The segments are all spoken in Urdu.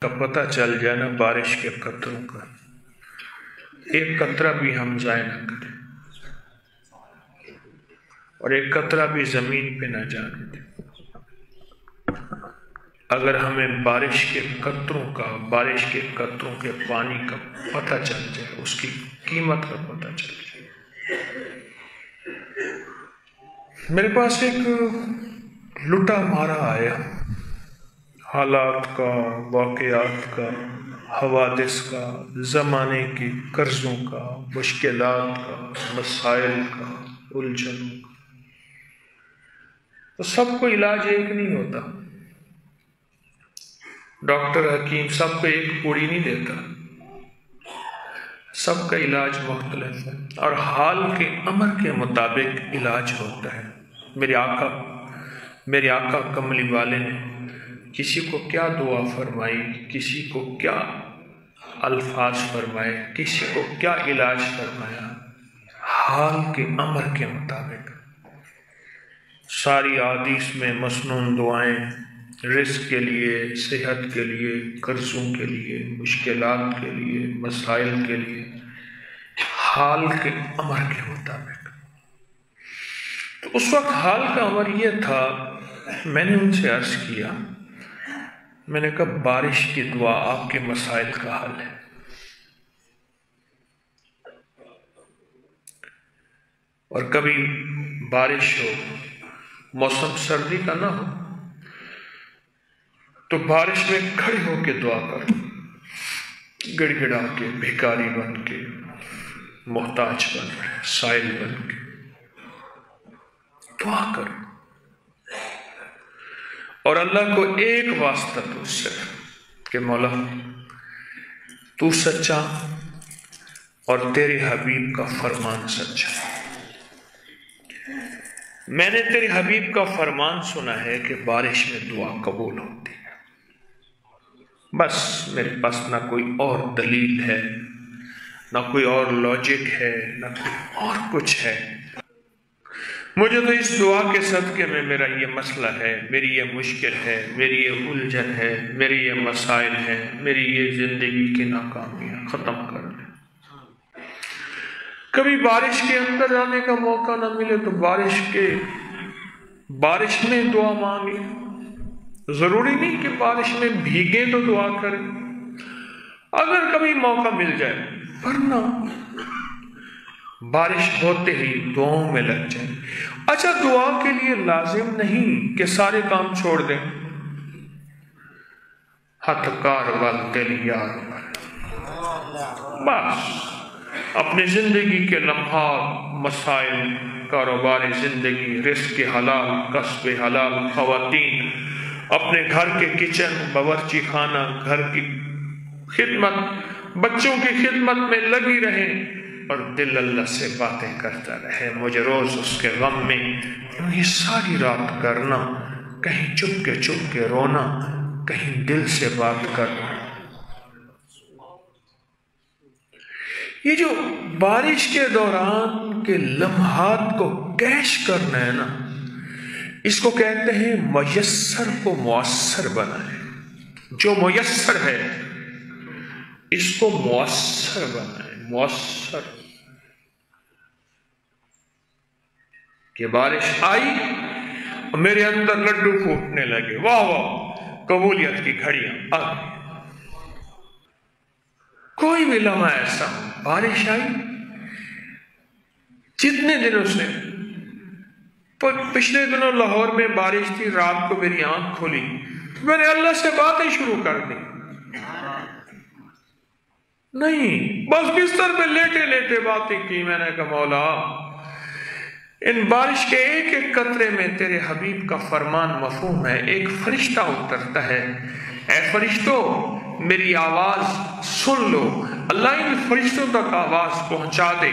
کا پتہ چل جائے نا بارش کے قطروں کا، ایک قطرہ بھی ہم ضائع نہ کریں اور ایک قطرہ بھی زمین پہ نہ جانے دیں۔ اگر ہمیں بارش کے قطروں کے پانی کا پتہ چل جائے، اس کی قیمت کا پتہ چل جائے۔ میرے پاس ایک لٹا مارا آیا، حالات کا، واقعات کا، حوادث کا، زمانے کی قرضوں کا، مشکلات کا، مسائل کا، الجھنوں کا۔ تو سب کو علاج ایک نہیں ہوتا، ڈاکٹر حکیم سب کو ایک پوڑی نہیں دیتا، سب کا علاج مختلف ہے اور حال کے امر کے مطابق علاج ہوتا ہے۔ میرے آقا کملی والے نے کسی کو کیا دعا فرمائی، کسی کو کیا الفاظ فرمائے، کسی کو کیا علاج فرمایا، حال کے امر کے مطابق۔ ساری احادیث میں مسنون دعائیں رزق کے لیے، صحت کے لیے، قرضوں کے لیے، مشکلات کے لیے، مسائل کے لیے، حال کے امر کے مطابق۔ تو اس وقت حال کا امر یہ تھا، میں نے ان سے عرض کیا، میں نے کہا بارش کی دعا آپ کے مسائل کا حل ہے۔ اور کبھی بارش ہو، موسم سردی کا نہ ہو، تو بارش میں کھڑے ہو کے دعا کرو، گڑ گڑا کے، بھکاری بن کے، محتاج بن کے، سائل بن کے دعا کرو اور اللہ کو ایک واسطہ تو صرف کہ مولا تو سچا اور تیرے حبیب کا فرمان سچا ہے۔ میں نے تیرے حبیب کا فرمان سنا ہے کہ بارش میں دعا قبول ہوتی ہے، بس میرے پاس نہ کوئی اور دلیل ہے، نہ کوئی اور لاجک ہے، نہ کوئی اور کچھ ہے۔ مجھے تو اس دعا کے صدقے میں میرا یہ مسئلہ ہے، میری یہ مشکل ہے، میری یہ الجھن ہے، میری یہ مسائل ہے، میری یہ زندگی کی ناکامیاں ختم کر دیں۔ کبھی بارش کے اندر جانے کا موقع نہ ملے تو بارش میں دعا مانگے، ضروری نہیں کہ بارش میں بھیگیں تو دعا کریں، اگر کبھی موقع مل جائے، ورنہ بارش ہوتے ہی دعاؤں میں لگ جائیں۔ اچھا، دعا کے لیے لازم نہیں کہ سارے کام چھوڑ دیں، ہتھ کار وال دل یار بس اپنی زندگی کے لمحات، مسائل، کاروبار زندگی، رزق حلال، کسب حلال، خواتین، اپنے گھر کے کچن، باورچی خانہ، گھر کی خدمت، بچوں کی خدمت میں لگی رہیں اور دل اللہ سے باتیں کرتا رہے۔ مجھے روز اس کے غم میں یہ ساری رات کرنا، کہیں چپ کے رونا، کہیں دل سے بات کرنا۔ یہ جو بارش کے دوران کے لمحات کو کیش کرنا ہے نا، اس کو کہتے ہیں میسر کو مؤثر بنائیں۔ جو میسر ہے اس کو مؤثر بنائیں، مؤثر کہ بارش آئی اور میرے اندر لڈو پھوٹنے لگے، واہ واہ، قبولیت کی گھڑیاں آ گئی۔ کوئی بھی لمحہ ایسا بارش آئی، جتنے دنوں سے پچھلے دنوں لاہور میں بارش تھی، رات کو میری آنکھ کھلی تو میں نے اللہ سے باتیں شروع کر دی، نہیں بس بستر پہ لیٹے لیٹے باتیں کی۔ میں نے کہا مولا ان بارش کے ایک ایک قطرے میں تیرے حبیب کا فرمان مفہوم ہے۔ ایک فرشتہ اترتا ہے، اے فرشتوں میری آواز سن لو، اللہ ان فرشتوں تک آواز پہنچا دے،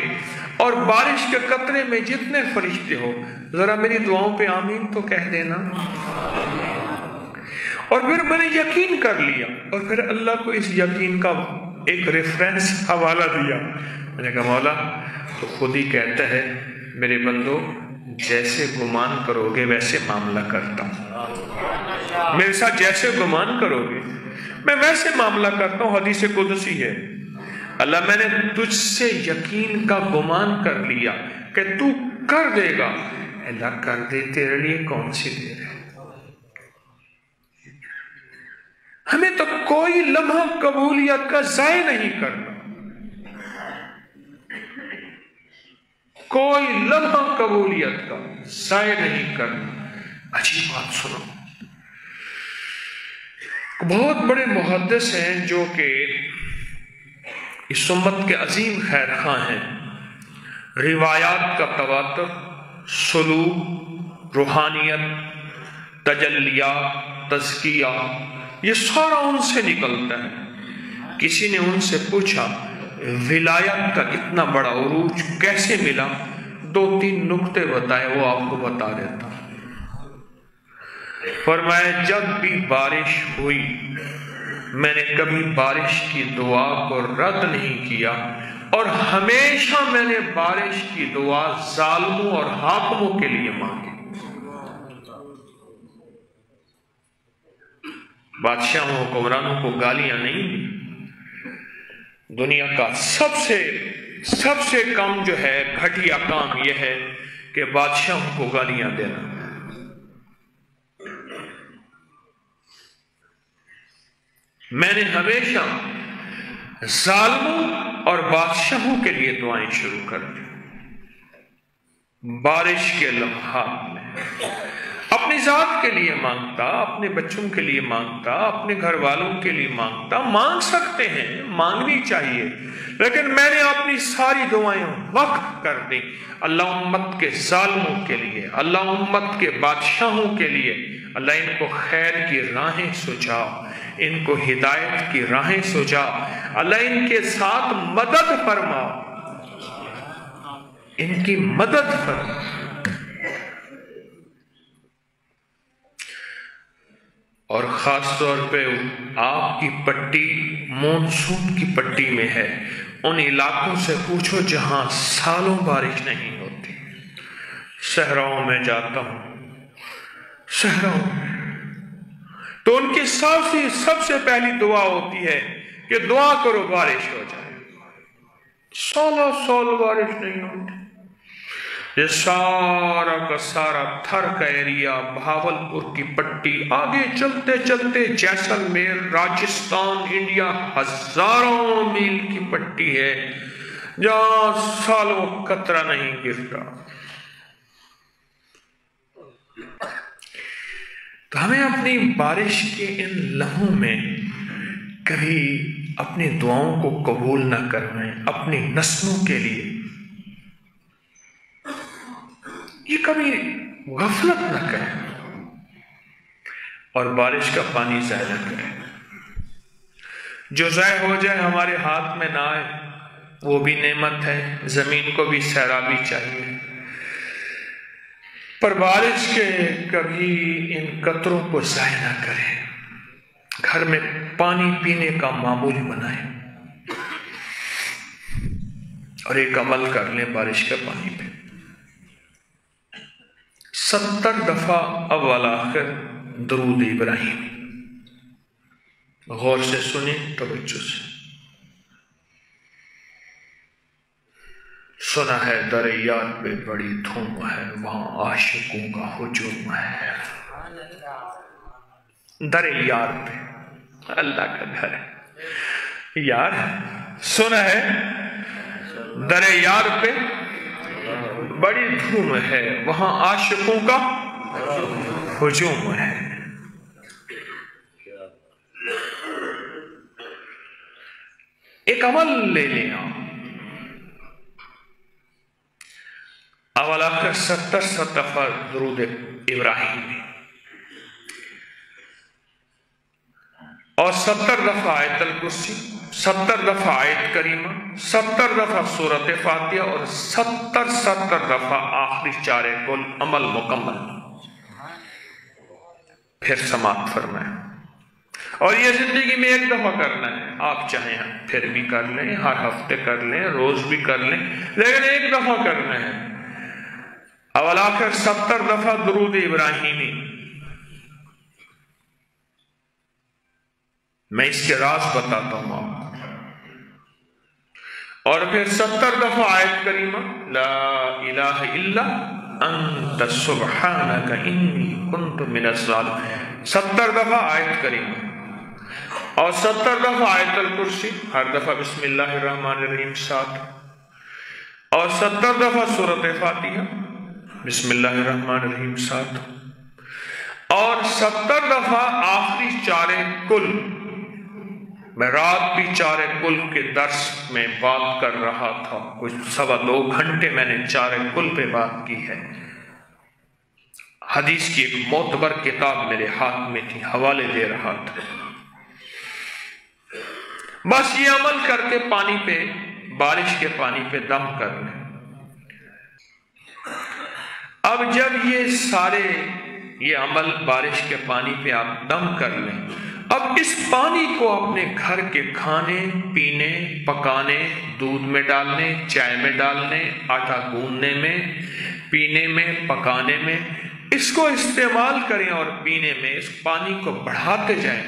اور بارش کے قطرے میں جتنے فرشتے ہو ذرا میری دعاؤں پہ آمین تو کہہ دینا۔ اور پھر میں نے یقین کر لیا، اور پھر اللہ کو اس یقین کا ایک ریفرنس حوالہ دیا۔ میں نے کہا مولا تو خود ہی کہتا ہے میرے بندو جیسے گمان کرو گے ویسے معاملہ کرتا ہوں، میرے ساتھ جیسے گمان کرو گے میں ویسے معاملہ کرتا ہوں، حدیث قدسی ہے، اللہ میں نے تجھ سے یقین کا گمان کر لیا کہ تو کر دے گا۔ اللہ کر دے، تیرے لیے کون سی دیر ہے؟ ہمیں تو کوئی لمحہ قبولیت کا ضائع نہیں کرنا، کوئی لمحہ قبولیت کا ضائع نہیں کرنا۔ عجیب بات سنو، بہت بڑے محدث ہیں جو کہ اس امت کے عظیم خیر خواہ ہیں، روایات کا تواتر، سلوک، روحانیت، تجلیات، تزکیہ، یہ سارا ان سے نکلتا ہے۔ کسی نے ان سے پوچھا ولایت کا اتنا بڑا عروج کیسے ملا؟ 2-3 نکتے بتائے، وہ آپ کو بتا دیتا۔ فرمایا جب بھی بارش ہوئی میں نے کبھی بارش کی دعا کو رد نہیں کیا، اور ہمیشہ میں نے بارش کی دعا ظالموں اور حاکموں کے لیے مانگی۔ بادشاہوں حکمرانوں کو گالیاں نہیں دی۔ دنیا کا سب سے کم جو ہے گھٹیا کام یہ ہے کہ بادشاہوں کو گالیاں دینا۔ میں نے ہمیشہ ظالموں اور بادشاہوں کے لیے دعائیں شروع کر دی۔ بارش کے لمحات میں اپنی ذات کے لیے مانگتا، اپنے بچوں کے لیے مانگتا، اپنے گھر والوں کے لیے مانگتا۔ مانگ سکتے ہیں، مانگنی چاہیے، لیکن میں نے اپنی ساری دعائیں وقف کر دی اللہ امت کے ظالموں کے لیے، اللہ امت کے بادشاہوں کے لیے۔ اللہ ان کو خیر کی راہیں سجا، ان کو ہدایت کی راہیں سجا، اللہ ان کے ساتھ مدد فرما، ان کی مدد فرما۔ اور خاص طور پہ آپ کی پٹی مونسون کی پٹی میں ہے، ان علاقوں سے پوچھو جہاں سالوں بارش نہیں ہوتی۔ صحراؤں میں جاتا ہوں، صحراؤں میں، تو ان کی سب سے پہلی دعا ہوتی ہے کہ دعا کرو بارش ہو جائے۔ سال بارش نہیں ہوتی۔ یہ سارا کا سارا تھر کا ایریا، بھاولپور کی پٹی، آگے چلتے چلتے جیسلمیر، راجستھان، انڈیا، ہزاروں میل کی پٹی ہے جہاں سالوں قطرہ نہیں گرتا۔ تو ہمیں اپنی بارش کے ان لمحوں میں کبھی اپنی دعاؤں کو قبول نہ کرنا ہے، اپنی نسلوں کے لیے یہ کبھی غفلت نہ کریں، اور بارش کا پانی ضائع نہ کریں۔ جو ضائع ہو جائے ہمارے ہاتھ میں نہ آئے، وہ بھی نعمت ہے، زمین کو بھی سیرابی چاہیے، پر بارش کے کبھی ان قطروں کو ضائع نہ کریں۔ گھر میں پانی پینے کا معمول بنائیں، اور ایک عمل کر لیں بارش کا پانی پہ 70 دفعہ اول آخر درود ابراہیم۔ غور سے سنیں، توجہ سے سنا ہے در یار پہ بڑی دھوم ہے، وہاں عاشقوں کا ہجوم ہے۔ در یار پہ اللہ کا گھر ہے، یار سنا ہے در یار پہ بڑی دھوم ہے، وہاں عاشقوں کا ہجوم ہے۔ ایک عمل لے لیں آپ، اول آخر 70 دفعہ درود ابراہیمی، اور 70 دفعہ آیت الکرسی، 70 دفعہ آیت کریمہ، 70 دفعہ سورۃ فاتحہ، اور 70 دفعہ آخری چارے کل عمل مکمل، پھر سماعت فرمائیں۔ اور یہ زندگی میں ایک دفعہ کرنا ہے، آپ چاہیں پھر بھی کر لیں، ہر ہفتے کر لیں، روز بھی کر لیں، لیکن ایک دفعہ کرنا ہے اول آخر 70 دفعہ درود ابراہیمی۔ میں اس کے راز بتاتا ہوں آپ کو۔ اور پھر 70 دفعہ آیت کریمہ لا الہ الا انت سبحانک انی کنت من الظالمین، 70 دفعہ آیت کریمہ، اور 70 دفعہ آیت الکرسی، ہر دفعہ بسم اللہ الرحمن الرحیم 7، اور 70 دفعہ سورۃ فاتحہ بسم اللہ الرحمن الرحیم 7، اور 70 دفعہ آخری چارے کل۔ میں رات بھی چارے کل کے درس میں بات کر رہا تھا، کچھ 2.25 گھنٹے میں نے چارے کل پہ بات کی ہے۔ حدیث کی ایک معتبر کتاب میرے ہاتھ میں تھی، حوالے دے رہا تھا۔ بس یہ عمل کر کے پانی پہ، بارش کے پانی پہ دم کر لیں۔ اب جب یہ عمل بارش کے پانی پہ آپ دم کر لیں، اب اس پانی کو اپنے گھر کے کھانے پینے، پکانے، دودھ میں ڈالنے، چائے میں ڈالنے، آٹا گوندنے میں، پینے میں، پکانے میں، اس کو استعمال کریں اور پینے میں اس پانی کو بڑھاتے جائیں۔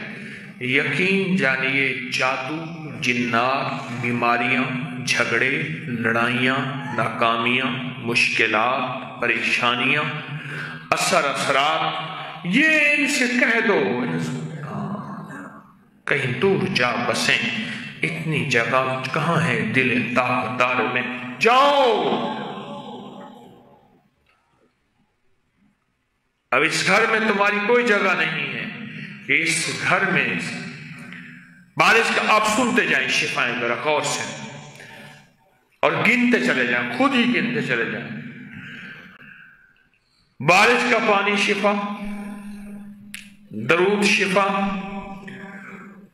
یقین جانیے جادو، جنات، بیماریاں، جھگڑے، لڑائیاں، ناکامیاں، مشکلات، پریشانیاں، اثرات، یہ ان سے کہہ دو کہیں دور جا بسیں، اتنی جگہ کہاں ہے دل دار میں، جاؤ۔ اب اس گھر میں تمہاری کوئی جگہ نہیں ہے کہ اس گھر میں بارش کا آپ سنتے جائیں شفائیں، ذرا غور سے، اور گنتے چلے جائیں، خود ہی گنتے چلے جائیں۔ بارش کا پانی شفا، درود شفا،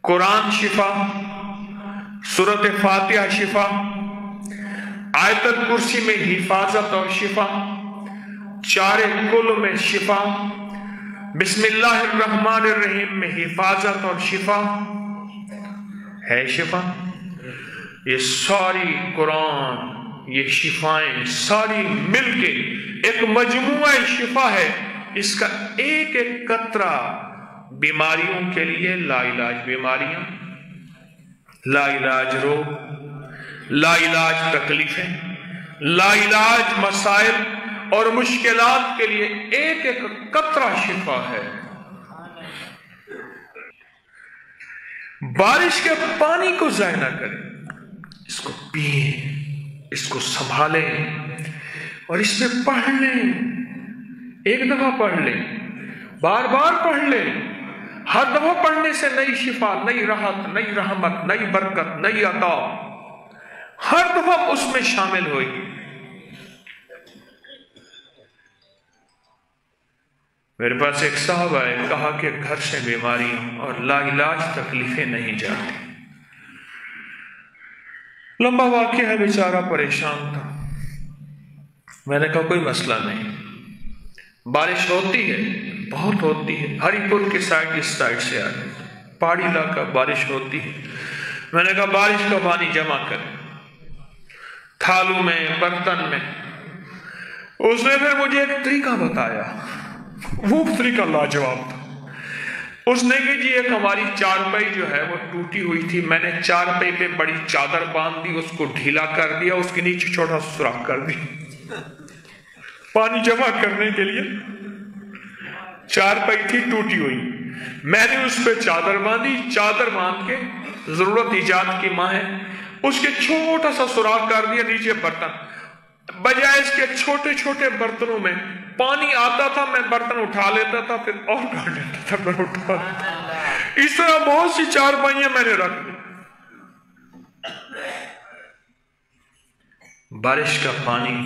قرآن شفا، سورۃ فاتحہ شفا، آیت الکرسی میں حفاظت اور شفا، چارے کل میں شفا، بسم اللہ الرحمن الرحیم میں حفاظت اور شفا ہے۔ شفا یہ ساری قرآن، یہ شفائیں ساری مل کے ایک مجموعہ شفا ہے۔ اس کا ایک ایک قطرہ بیماریوں کے لیے، لا علاج بیماریاں، لا علاج روگ، لا علاج تکلیفیں، لا علاج مسائل اور مشکلات کے لیے ایک ایک قطرہ شفا ہے۔ بارش کے پانی کو ضائع نہ کریں، اس کو پئیں، اس کو سنبھالیں، اور اس میں پڑھ لیں۔ ایک دفعہ پڑھ لیں، بار بار پڑھ لیں۔ ہر دفعہ پڑھنے سے نئی شفا، نئی راحت، نئی رحمت، نئی برکت، نئی عطا ہر دفعہ اس میں شامل ہوگی۔ میرے پاس ایک صاحب آئے، کہا کہ گھر سے بیماریاں اور لا علاج تکلیفیں نہیں جاتی۔ لمبا واقعہ ہے، بیچارہ پریشان تھا۔ میں نے کہا کوئی مسئلہ نہیں، بارش ہوتی ہے، بہت ہوتی ہے، ہری پور کی سائڈ اس سائڈ سے آ رہی، پہاڑی علاقہ، بارش ہوتی ہے۔ میں نے کہا بارش کا پانی جمع کریں تھالوں میں، برتن میں۔ اس نے پھر مجھے ایک طریقہ بتایا، وہ طریقہ لاجواب تھا۔ اس نے کہ جی ایک ہماری چارپائی جو ہے وہ ٹوٹی ہوئی تھی، میں نے چارپائی پہ بڑی چادر باندھ دی، اس کو ڈھیلا کر دیا، اس کے نیچے چھوٹا سوراخ کر دی پانی جمع کرنے کے لیے۔ چارپائی تھی ٹوٹی ہوئی، میں نے اس پہ چادر باندھی، چادر باندھ کے ضرورت ایجاد کی ماں ہے، اس کے چھوٹا سا سوراخ کر دیا، نیچے برتن، بجائے اس کے چھوٹے چھوٹے برتنوں میں پانی آتا تھا، میں برتن اٹھا لیتا تھا، پھر اور کر لیتا تھا، میں اٹھا لیتا۔ اس طرح بہت سی چارپائیاں میں نے رکھ دی۔ بارش کا پانی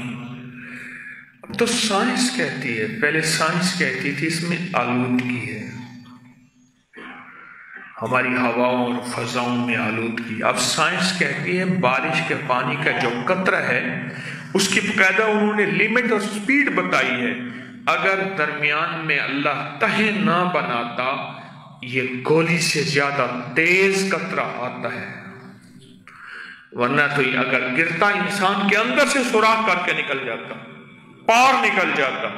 تو سائنس کہتی ہے، پہلے سائنس کہتی تھی اس میں آلودگی ہے، ہماری ہواؤں اور فضاؤں میں آلودگی۔ اب سائنس کہتی ہے بارش کے پانی کا جو قطرہ ہے اس کی باقاعدہ انہوں نے لیمٹ اور سپیڈ بتائی ہے۔ اگر درمیان میں اللہ تہہ نہ بناتا، یہ گولی سے زیادہ تیز قطرہ آتا ہے، ورنہ تو یہ اگر گرتا انسان کے اندر سے سوراخ کر کے نکل جاتا، پار نکل جاتا۔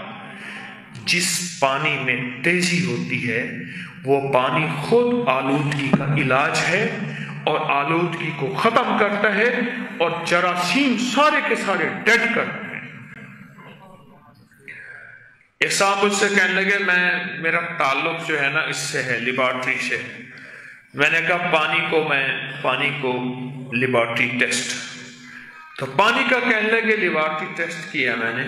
جس پانی میں تیزی ہوتی ہے وہ پانی خود آلودگی کا علاج ہے اور آلودگی کو ختم کرتا ہے اور جراثیم سارے کے سارے ڈیڈ کرتے ہیں۔ ایک صاحب مجھ سے کہنے لگے میرا تعلق جو ہے نا اس سے ہے، لیبارٹری سے۔ میں نے کہا پانی کو لیبارٹری ٹیسٹ، تو پانی کا کہنے لگے لیبارٹری ٹیسٹ کیا میں نے،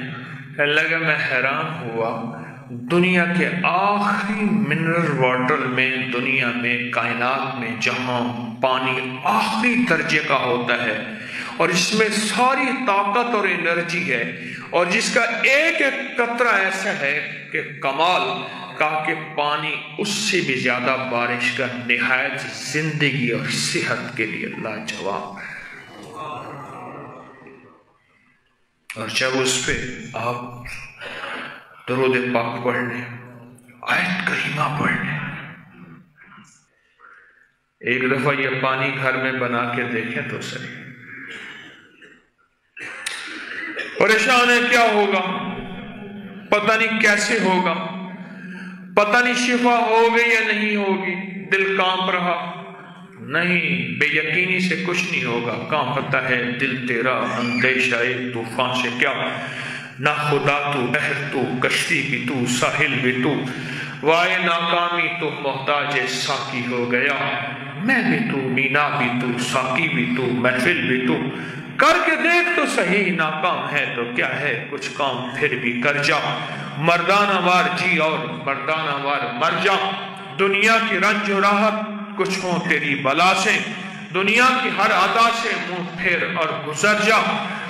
کہنے لگا میں حیران ہوا، دنیا کے آخری منرل واٹر میں، دنیا میں، کائنات میں جہاں پانی آخری درجے کا ہوتا ہے اور اس میں ساری طاقت اور انرجی ہے اور جس کا ایک ایک قطرہ ایسا ہے کہ کمال کا، کہ پانی اس سے بھی زیادہ بارش کا نہایت زندگی اور صحت کے لیے لاجواب ہے۔ اور جب اس پہ آپ درود پاک پڑھ لیں، آیت کریمہ پڑھ لیں، ایک دفعہ یہ پانی گھر میں بنا کے دیکھیں تو صحیح۔ پریشان ہے کیا ہوگا، پتہ نہیں کیسے ہوگا، پتہ نہیں شفا ہوگی یا نہیں ہوگی، دل کانپ رہا، نہیں، بے یقینی سے کچھ نہیں ہوگا، کانپتا ہے دل تیرا اندیشہ طوفان سے کیا، نہ خدا تو، بحر تو، کشتی بھی تو، ساحل بھی تو، وائے ناکامی تو محتاج ساقی ہو گیا، میں بھی تو، مینا بھی تو، ساقی بھی تو، محفل بھی تو، کر کے دیکھ تو صحیح، ناکام ہے تو کیا ہے، کچھ کام پھر بھی کر جا، مردانہ وار جی اور مردانہ وار مر جا، دنیا کی رنج و راحت کچھ ہوں تیری بلا سے، دنیا کی ہر ادا سے منہ پھیر اور گزر جا،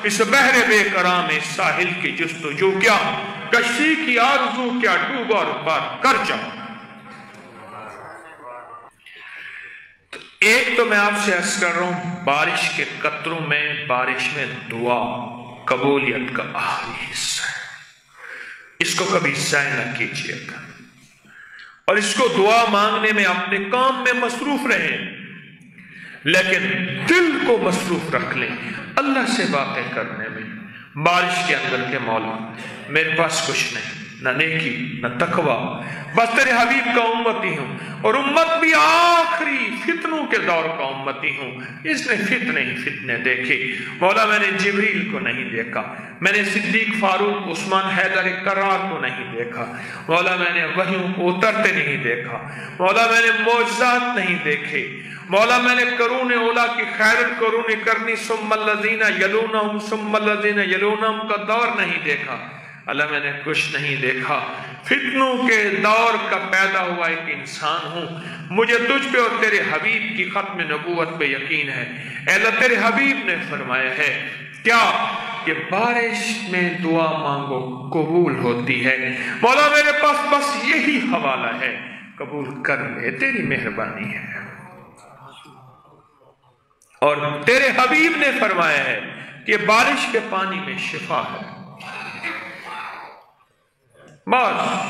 اس بحر بے کرام ساحل کی جستجو کیا، کشتی کی آرزو کیا، ڈوب اور پار کر جا۔ ایک تو میں آپ سے عرض کر رہا ہوں، بارش کے قطروں میں، بارش میں دعا قبولیت کا آخری حصہ ہے، اس کو کبھی ضائع نہ کیجیے گا، اور اس کو دعا مانگنے میں اپنے کام میں مصروف رہیں، لیکن دل کو مصروف رکھ لیں اللہ سے باتیں کرنے میں۔ بارش کے اندر کے مولا میرے پاس کچھ نہیں، نہ نیکی نہ تقوی، بس تیرے حبیب کا امتی ہوں، اور امت بھی آخری فتنوں کے دور کا امتی ہوں، اس نے فتنے دیکھے، مولا میں نے جبریل کو نہیں دیکھا، میں نے صدیق فاروق عثمان حیدر کرار کو نہیں دیکھا، مولا میں نے وحیوں کو اترتے نہیں دیکھا، مولا میں نے معجزات نہیں دیکھے، مولا میں نے قرون اولا کی خیرت قرون کرنی ثم الذین یلونہم ثم الذین یلونہم کا دور نہیں دیکھا، اللہ میں نے کچھ نہیں دیکھا، فتنوں کے دور کا پیدا ہوا ایک انسان ہوں، مجھے تجھ پہ اور تیرے حبیب کی ختم نبوت پہ یقین ہے، اے اللہ تیرے حبیب نے فرمایا ہے کیا کہ بارش میں دعا مانگو قبول ہوتی ہے، مولا میرے پاس بس یہی حوالہ ہے، قبول کر لے، تیری مہربانی ہے، اور تیرے حبیب نے فرمایا ہے کہ بارش کے پانی میں شفا ہے، بس